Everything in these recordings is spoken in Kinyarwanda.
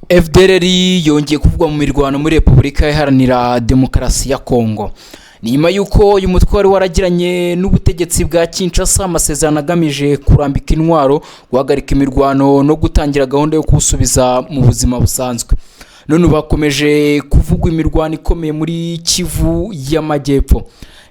FDLR yongeye kuvugwa mu mirwano muri Repubulika Iharanira Demokarasi ya Kongo. Ni nyuma yuko uyu mutwe wari waragiranye n'ubutegetsi bwa Kinshasa amasezerano agamije kurambika intwaro, guhagarika imirwano no gutangira gahunda yo kusubiza mu buzima busanzwe. None bakomeje kuvugwa imirwano ikomeye muri Kivu y'Amajyepfo.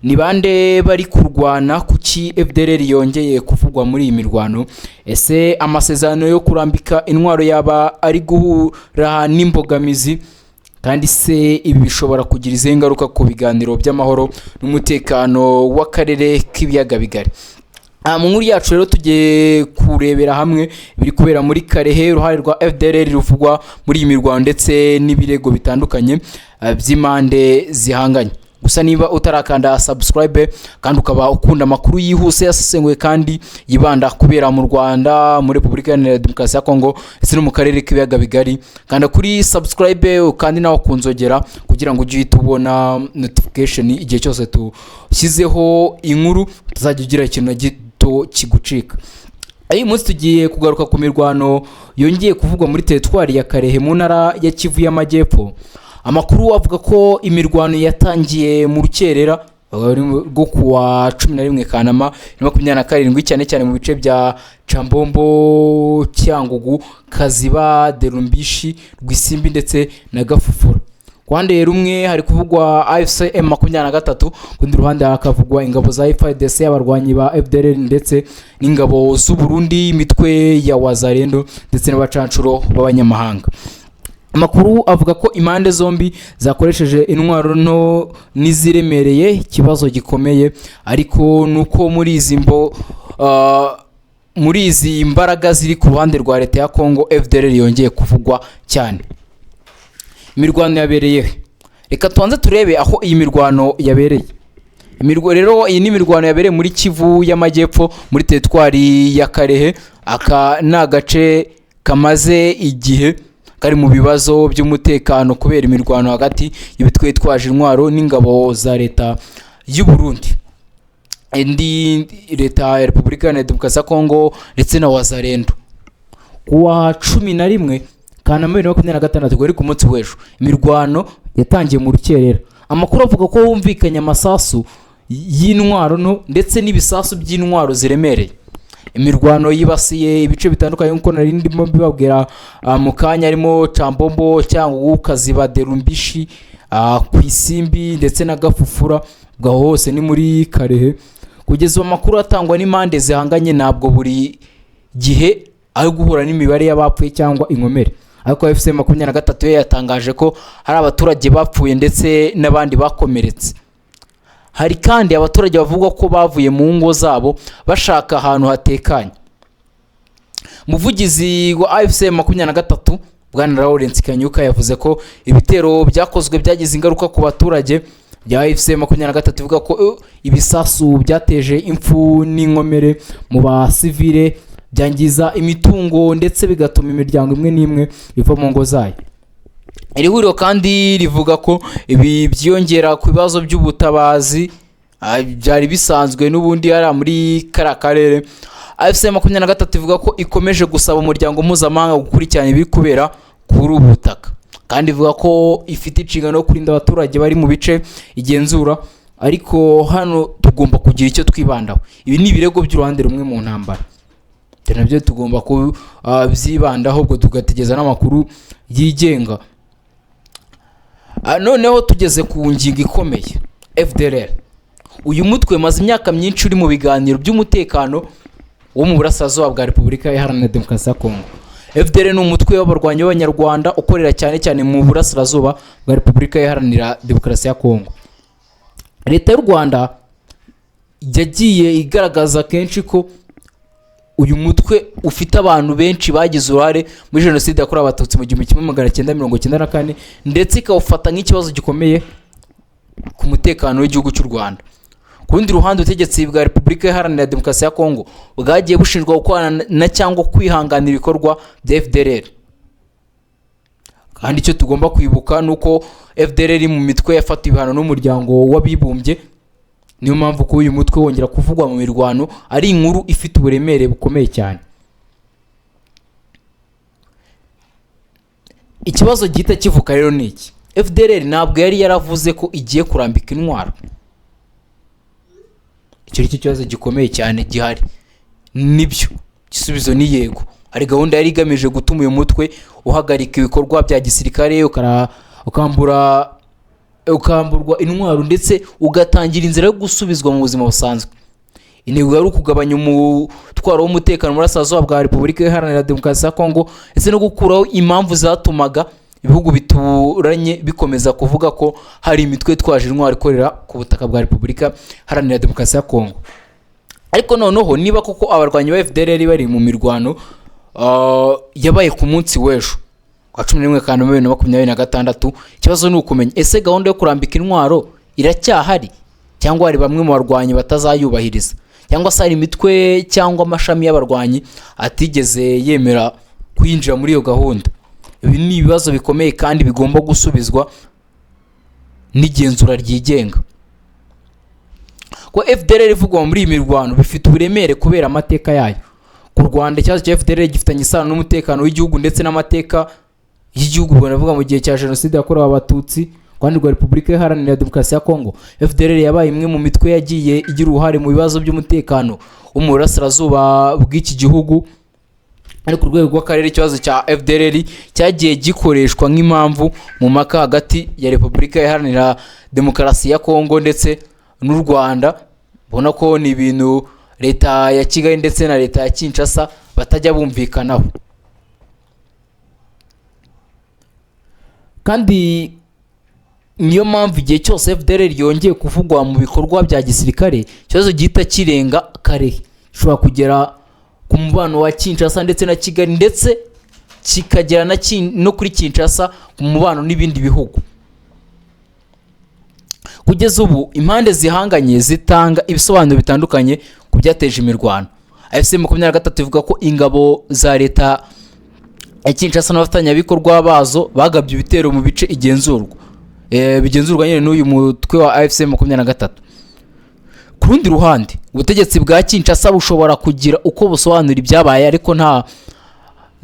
Ni bande bari kurwana kuki FDLR yongeye kuvugwa muri iyi mirwano? Ese amasezerano yo kurambika intwaro yaba ari guhura n'imbogamizi? Kandi se ibi bishobora kugira izihe ngaruka ku biganiro by'amahoro n'umutekano w'akarere k'ibiyaga bigari? Mu nkuru yacu rero tugiye kurebera hamwe biri kubera muri Karehe, uruhare rwa FDLR ruvugwa muri iyi mirwano ndetse n'ibirego bitandukanye by'imande zihanganye. Gusa niba utarakanda subscribe kandi ukaba ukunda amakuru yihuse yasesenguye kandi yibanda kubera mu Rwanda, muri Repubulika Iharanira Demokarasi ya Kongo ndetse no mu karere k'ibiyaga bigari, kanda kuri subscribe kandi nawe kunzogera kugira ngo ujye tubona notification igihe cyose tushyizeho inkuru, tuzajya ugira ikintu gito kigucika. Uyu munsi tugiye kugaruka ku mirwano yongeye kuvugwa muri teritwari ya Karehe mu ntara ya Kivu y'Amajyepfo. Amakuru avuga ko imirwano yatangiye mu rukerera rwo kuwa 11 Kanama 2027 cyane cyane mu bice bya Chambombo, Cyangugu, Kaziba, Derumbishi, Rwisimbi ndetse na Gafufura. Kwande rumwe hari kuvugwa AFC M23, kundi ruhande hakavugwa ingabo za FARDC abarwanyi ba FDLR ndetse n'ingabo z'u Burundi, imitwe ya Wazalendo ndetse n'abacancuro b'abanyamahanga. Amakuru avuga ko impande zombi zakoresheje intwaro nto n'iziremereye, ikibazo gikomeye ariko nuko muri izi mbaraga ziri ku ruhande rwa leta ya Kongo, FDLR yongeye kuvugwa cyane. Imirwano yabereye, reka tuanze turebe aho iyi mirwano yabereye. Rero iyi ni imirwano yabereye muri Kivu y'Amajyepfo muri teritwari ya Karehe. Aka ni agace kamaze igihe kari mu bibazo by'umutekano kubera imirwano hagati y'ibitwe twaje intwaro n'ingabo za leta y'u Burundi, indi leta ya Repubulika ya Demokarasi ya Kongo ndetse na Wazalendo. Kuwa 11 Kanama 2026 gwari ku munsi w'ejo imirwano yatangiye mu rukerera. Amakuru avuga ko humvikanye amasasu y'intwaro no ndetse n'ibisasu by'intwaro ziremereye. Imirwano yibasiye ibice bitandukanye nkuko nari ndimo bibabwira mu kanya, harimo Chambombo, Cyangugu, Kaziba, Derumbishi, Rwisimbi ndetse na Gafufura. Bwa hose ni muri Karehe. Kugeza amakuru atangwa n'impande zihanganye ntabwo buri gihe ari guhura n'imibare y'abapfuye cyangwa inkomere, ariko FC M23 yatangaje ko hari abaturage bapfuye ndetse n'abandi bakomeretse. Hari kandi abaturage bavuga ko bavuye mu ngo zabo bashaka ahantu hatekanye. Muvugizi wa AFC M23 Bwana Lawrence Kanyuka yavuze ko ibitero byakozwe byagize ingaruka ku baturage bya AFC M23, ivuga ko ibisasu byateje impfu n'inkomere mu basivile, byangiza imitungo ndetse bigatuma imiryango imwe n'imwe iva mu ngo zayo. Iri huriro kandi rivuga ko ibi byiyongera ku bibazo by'ubutabazi byari bisanzwe n'ubundi ari muri karere. AFC M23 ivuga ko ikomeje gusaba umuryango mpuzamahanga gukurikirana ibiri kubera kuri ubu butaka, kandi ivuga ko ifite inshingano yo kurinda abaturage bari mu bice igenzura, ariko hano tugomba kugira icyo twibandaho. Ibi ni ibirego by'uruhande rumwe mu ntambara, nabyo tugomba kubyibandaho ubwo tugategeza n'amakuru yigenga. Noneho tugeze ku ngingo ikomeye. FDLR, uyu mutwe maze imyaka myinshi uri mu biganiro by'umutekano wo mu burasirazuba bwa Repubulika Iharanira Demokarasi ya Kongo. FDLR ni umutwe w'abarwanyi b'Abanyarwanda ukorera cyane cyane mu burasirazuba bwa Repubulika Iharanira Demokarasi ya Kongo. Leta y'u Rwanda yagiye igaragaza kenshi ko uyu mutwe ufite abantu benshi bagize uruhare muri jenoside yakorewe abatutsi mu 1994 ndetse ikawufata nk'ikibazo gikomeye ku mutekano w'igihugu cy'u Rwanda. Kundi ruhande ubutegetsi bwa Repubulika Iharanira Demokarasi ya Kongo bwagiye bushinjwa gukorana na cyangwa kwihanganira ibikorwa bya FDLR. Kandi icyo tugomba kwibuka nuko FDLR mu mitwe yafatiwe ibihano n'umuryango w'abibumbye. Niyo mpamvu ko uyu mutwe wongera kuvugwa mu mirwano ari inkuru ifite uburemere bukomeye cyane. ikibazo gihita kivuka rero ni iki? FDLR ntabwo yari yaravuze ko igiye kurambika intwaro. Icyo ni cyo kibazo gikomeye cyane gihari. Nibyo igisubizo ni yego, hari gahunda yari igamije gutuma uyu mutwe uhagarika ibikorwa bya gisirikare, ukamburwa intwaro ndetse ugatangira inzira yo gusubizwa mu buzima busanzwe. Intego yari ukugabanya umutwaro w'umutekano mu burasirazuba bwa Repubulika Iharanira Demokarasi ya Kongo ndetse no gukuraho impamvu zatumaga ibihugu bituranye bikomeza kuvuga ko hari imitwe twaje intwaro ikorera ku butaka bwa Repubulika Iharanira Demokarasi ya Kongo. Ariko noneho niba koko abarwanyi ba FDLR bari mu mirwano yabaye ku munsi w'ejo wa 11 Kanama 2026, ikibazo ni ukumenya ese gahunda yo kurambika intwaro iracyahari cyangwa hari bamwe mu barwanyi batazayubahiriza, cyangwa se hari imitwe cyangwa amashami y'abarwanyi atigeze yemera kwinjira muri iyo gahunda. Ibi ni ibibazo bikomeye kandi bigomba gusubizwa n'igenzura ryigenga. Ko FDLR ivugwa muri iyi mirwano bifite uburemere kubera amateka yayo. Ku Rwanda ikibazo cya FDLR gifitanye isano n'umutekano w'igihugu ndetse n'amateka y'igihugu, banavuga mu gihe cya jenoside yakorewe abatutsi Rwanda rwa Repubulika Iharanira Demokarasi ya Kongo. FDLR yabaye imwe mu mitwe yagiye igira uruhare mu bibazo by'umutekano wo mu burasirazuba bw'iki gihugu. Ariko ku rwego rw'akarere ikibazo cya FDLR cyagiye gikoreshwa nk'impamvu mu maka hagati ya Repubulika Iharanira Demokarasi ya Kongo ndetse n'u Rwanda. Bona ko ni ibintu leta ya Kigali ndetse na leta ya Kinshasa batajya bumvikanaho. Kandi niyo mpamvu igihe cyose FDLR yongeye kuvugwa mu bikorwa bya gisirikare, ikibazo gihita kirenga kare, gishobora kugera ku mubano wa Kinshasa ndetse na Kigali ndetse kikagera no kuri Kinshasa ku mubano n'ibindi bihugu. Kugeza ubu impande zihanganye zitanga ibisobanuro bitandukanye ku byateje imirwano. AFC-23 ivuga ko ingabo za leta ya Kinshasa n'abafatanyabikorwa bazo bagabye ibitero mu bice igenzurwa bigenzurwa nyine n'uyu mutwe wa AFC-23. Ku rundi ruhande ubutegetsi bwa Kinshasa bushobora kugira uko busobanura ibyabaye, ariko nta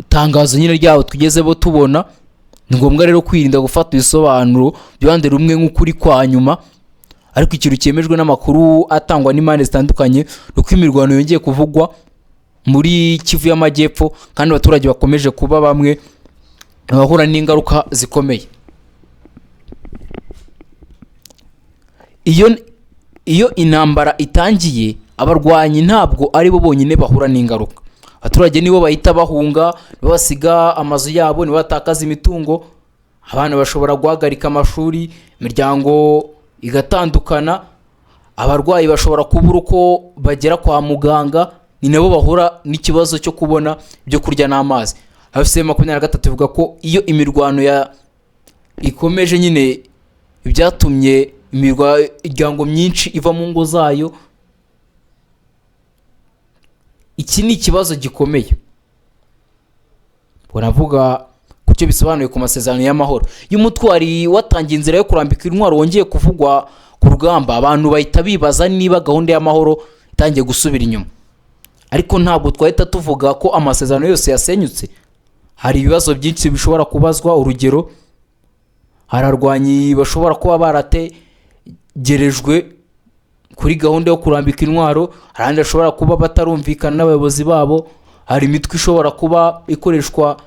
tangazo nyine ryawo twigezebo tubona. Ni ngombwa rero kwirinda gufata ibisobanuro by'abandi rumwe nk'ukuri kwa nyuma. Ariko ikintu cyemejwe n'amakuru atangwa n'impande zitandukanye nuko imirwano yongeye kuvugwa muri Kivu y'Amajyepfo kandi abaturage bakomeje kuba bamwe bahura n'ingaruka zikomeye. Iyo intambara itangiye, abarwanyi ntabwo ari bo bonyine bahura n'ingaruka. Abaturage nibo bahita bahunga, basiga amazu yabo, nibo batakaza imitungo, abana bashobora guhagarika amashuri, imiryango igatandukana, abarwayi bashobora kubura uko bagera kwa muganga, ni nabo bahura n'ikibazo cyo kubona ibyo kurya n'amazi. AFC-23 ivuga ko iyo imirwano ikomeje nyine ibyatumye imiryango myinshi iva mu ngo zayo. Iki ni ikibazo gikomeye. Baravuga ku cyo bisobanuye ku masezerano y'amahoro. Iyo umutwari watangiye inzira yo kurambika intwaro wongeye kuvugwa ku rugamba, abantu bahita bibaza niba gahunda y'amahoro itangiye gusubira inyuma. Ariko ntabwo twahita tuvuga ko amasezerano yose yasenyutse. Hari ibibazo byinshi bishobora kubazwa. Urugero, hararwanyi bashobora kuba barategerejwe kuri gahunda yo kurambika intwaro, harandi bashobora kuba batarumvikana n'abayobozi babo, hari imitwe ishobora kuba ikoreshwa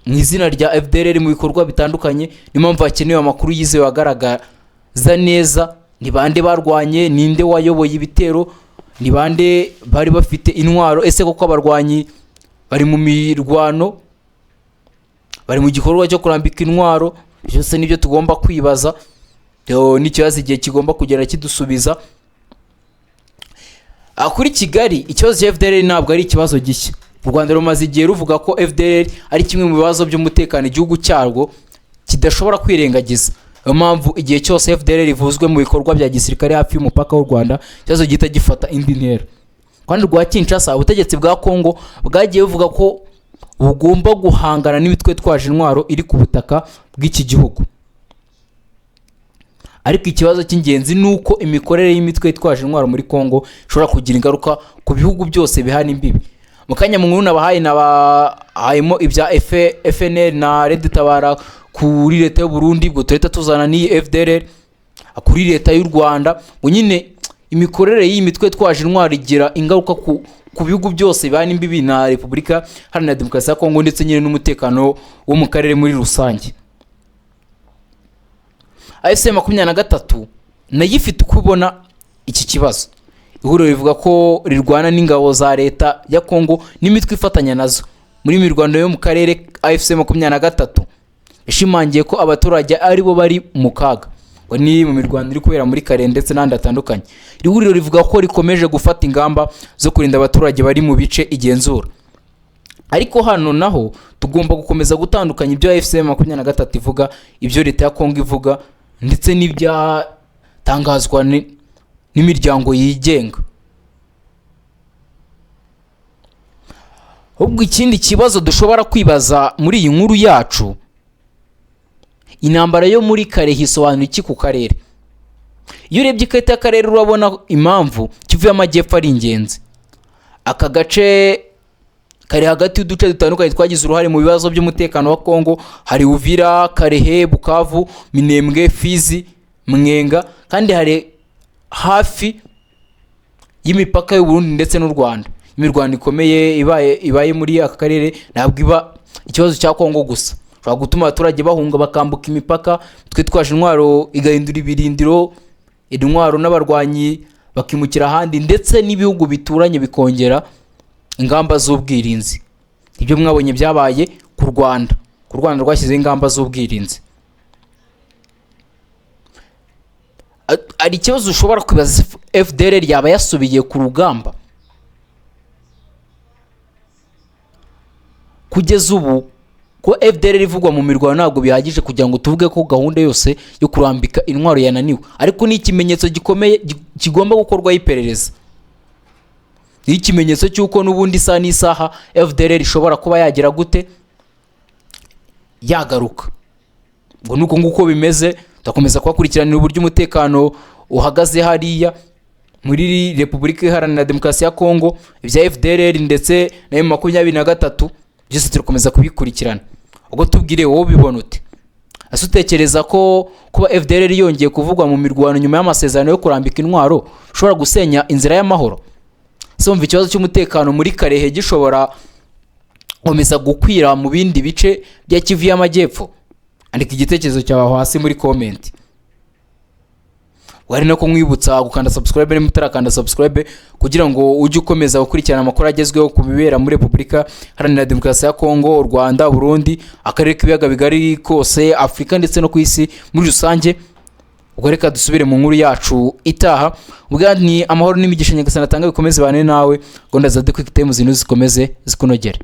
mu izina rya FDLR mu bikorwa bitandukanye. Ni mpamvu hakenewe amakuru yizewe agaragaza neza ni bande barwanye, ninde wayoboye ibitero, ni bande bari bafite intwaro, ese koko abarwanyi bari mu mirwano, bari mu gikorwa cyo kurambika intwaro. Byose nibyo tugomba kwibaza. N'ikibazo igihe kigomba kugera kidusubiza. Kuri Kigali ikibazo cya FDLR ntabwo ari ikibazo gishya. U Rwanda rumaze igihe ruvuga ko FDLR ari kimwe mu bibazo by'umutekano igihugu cyarwo kidashobora kwirengagiza. Niyo mpamvu igihe cyose FDLR ivuzwe mu bikorwa bya gisirikare hafi y'umupaka w'u Rwanda, ikibazo gihita gifata indi ntera. Kandi rwa Kinshasa, ubutegetsi bwa Kongo bwagiye buvuga ko bugomba guhangana n'imitwe twaje intwaro iri ku butaka bw'iki gihugu. Ariko ikibazo cy'ingenzi nuko imikorere y'imitwe twaje intwaro muri Kongo ishobora kugira ingaruka ku bihugu byose bihana imbibi. mu kanya mu nkuru nabahaye nabahayemo ibya FNL na Red Tabara kuri leta y'u Burundi, ubwo tureta tuzana ni FDLR kuri leta y'u Rwanda. ngo nyine imikorere y'iyi mitwe twaje intwari igira ingaruka ku bihugu byose bibana imbibi na Repubulika Iharanira Demokarasi ya Kongo ndetse nyine n'umutekano wo mu karere muri rusange. AFC-23 nayo ifite uko ibona iki kibazo. Ihuriro rivuga ko rirwana n'ingabo za leta ya Kongo n'imitwe ifatanya nazo muri mirwano yo mu karere. AFC-23 ishimangiye ko abaturage ari bo bari mu kaga ngo ni mu mirwano iri kubera muri kare ndetse n'andi atandukanye. Ihuriro rivuga ko rikomeje gufata ingamba zo kurinda abaturage bari mu bice igenzura, ariko hano naho tugomba gukomeza gutandukanya ibyo AFC-23 ivuga, ibyo leta ya Kongo ivuga ndetse n'ibyatangazwa n'imiryango yigenga. Ubwo ikindi kibazo dushobora kwibaza muri iyi nkuru yacu, intambara yo muri kare hisobanura iki ku karere? Iyo urebye ikarita y'akarere urabona impamvu Kivu y'Amajyepfo ari ingenzi. Aka gace kari hagati y'uduce dutandukanye twagize uruhare mu bibazo by'umutekano wa Kongo. Hari Uvira, Karehe, Bukavu, Minembwe, Fizi, Mwenga, kandi hari hafi y'imipaka y'u Burundi ndetse n'u Rwanda. Imirwano ikomeye ibaye muri aka karere ntabwo iba ikibazo cya Kongo gusa, ushobora gutuma abaturage bahunga bakambuka imipaka, twitwaje intwaro igahindura ibirindiro, intwaro n'abarwanyi bakimukira ahandi, ndetse n'ibihugu bituranye bikongera ingamba z'ubwirinzi. Ibyo mwabonye byabaye ku Rwanda rwashyizeho ingamba z'ubwirinzi. Ari ikibazo ushobora kwibaza, FDLR yaba yasubiye ku rugamba? Kugeza ubu ko FDLR ivugwa mu mirwano ntabwo bihagije kugira ngo tuvuge ko gahunda yose yo kurambika intwaro yananiwe, ariko ni ikimenyetso gikomeye kigomba gukorwaho iperereza. Ni ikimenyetso cy'uko n'ubundi isaha n'isaha FDLR ishobora kuba yagira gute, yagaruka. Ngo nuko nguko bimeze, tutakomeza kubakurikiranira uburyo umutekano uhagaze hariya muri Repubulika Iharanira Demokarasi ya Kongo, ibya FDLR ndetse na M23 byose turakomeza kubikurikirana. Ubwo tubwire wowe bibona ute? Ase utekereza ko kuba FDLR yongeye kuvugwa mu mirwano nyuma y'amasezerano yo kurambika intwaro ushobora gusenya inzira y'amahoro? Somva ikibazo cy'umutekano muri Karehe gishobora komeza gukwira mu bindi bice bya Kivu y'Amajyepfo? Andika igitekerezo cyawe hasi muri comment. Wari no kumwibutsa gukanda subscribe niba utarakanda subscribe kugira ngo ujye ukomeza gukurikirana amakuru agezweho ku bibera muri Repubulika Iharanira Demokarasi ya Kongo, Rwanda, Burundi, akarere k'ibiyaga bigari kose, Afurika ndetse no ku isi muri rusange. Ubwo reka dusubire mu nkuru yacu itaha. Ubwo ni amahoro n'imigisha Nyagasani atanga bikomeze bane nawe, ngo ndaza Quick Time zinu zikomeze zikunogere.